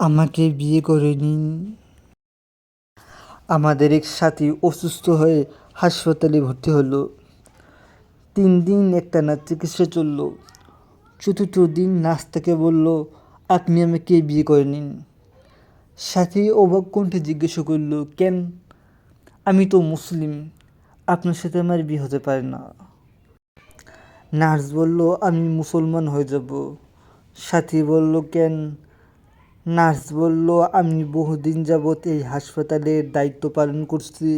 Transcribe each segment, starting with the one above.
আমাকে বিয়ে করে নিন। আমাদের এক সাথী অসুস্থ হয়ে হাসপাতালে ভর্তি হলো। 3 দিন একটানা চিকিৎসা চলল। চতুর্থ দিন নার্স তাকে বলল, আপনি আমাকে বিয়ে করে নিন। সাথী অবাক কণ্ঠে জিজ্ঞাসা করল, কেন? আমি তো মুসলিম, আপনার সাথে আমার বিয়ে হতে পারে না। নার্স বলল, আমি মুসলমান হয়ে যাব। সাথী বলল, কেন? নার্স বলল, আমি বহুদিন যাবৎ এই হাসপাতালের দায়িত্ব পালন করছি।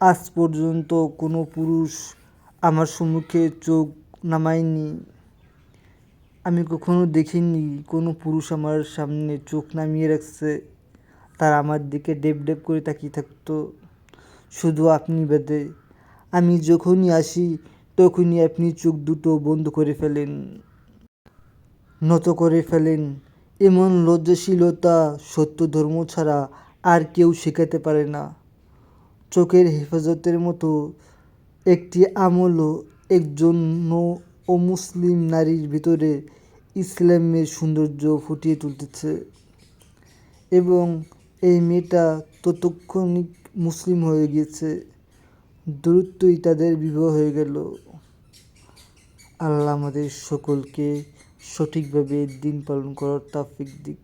আজ পর্যন্ত কোনো পুরুষ আমার সম্মুখে চোখ নামায়নি। আমি কখনো দেখিনি কোনো পুরুষ আমার সামনে চোখ নামিয়ে রাখছে। তারা আমার দিকে ডেব ডেব করে তাকিয়ে থাকতো, শুধু আপনি বাদে। আমি যখনই আসি তখনই আপনি চোখ দুটো বন্ধ করে ফেলেন, নত করে ফেলেন। এমন লজ্জাশীলতা সত্য ধর্ম ছাড়া আর কেউ শেখাতে পারে না। চোখের হেফাজতের মতো একটি আমলও একজন অমুসলিম নারীর ভিতরে ইসলামের সৌন্দর্য ফুটিয়ে তুলতেছে। এবং এই মেয়েটা তৎক্ষণিক মুসলিম হয়ে গিয়েছে। দ্রুতই তাদের বিবাহ হয়ে গেল। আল্লাহ আমাদের সকলকে সঠিকভাবে দিন পালন করার তৌফিক দিক।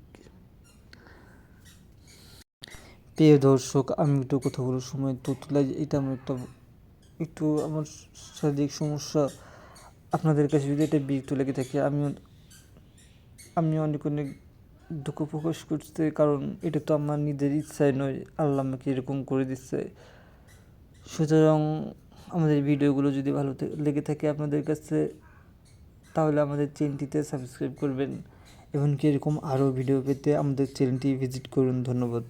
প্রিয় দর্শক, আমি একটু কথা বলার সময় তো তুলাই, এটা আমার একটু আমার শারীরিক সমস্যা। আপনাদের কাছে যদি এটা বিরক্ত লেগে থাকে, আমি অনেক অনেক দুঃখ প্রকাশ করতে, কারণ এটা তো আমার নিজের ইচ্ছায় নয়, আল্লাহ আমাকে এরকম করে দিচ্ছে। সুতরাং আমাদের ভিডিওগুলো যদি ভালো লেগে থাকে আপনাদের কাছে, তাহলে আমাদের চ্যানেলটিতে সাবস্ক্রাইব করবেন। এমনকি এরকম আরও ভিডিও পেতে আমাদের চ্যানেলটি ভিজিট করুন। ধন্যবাদ।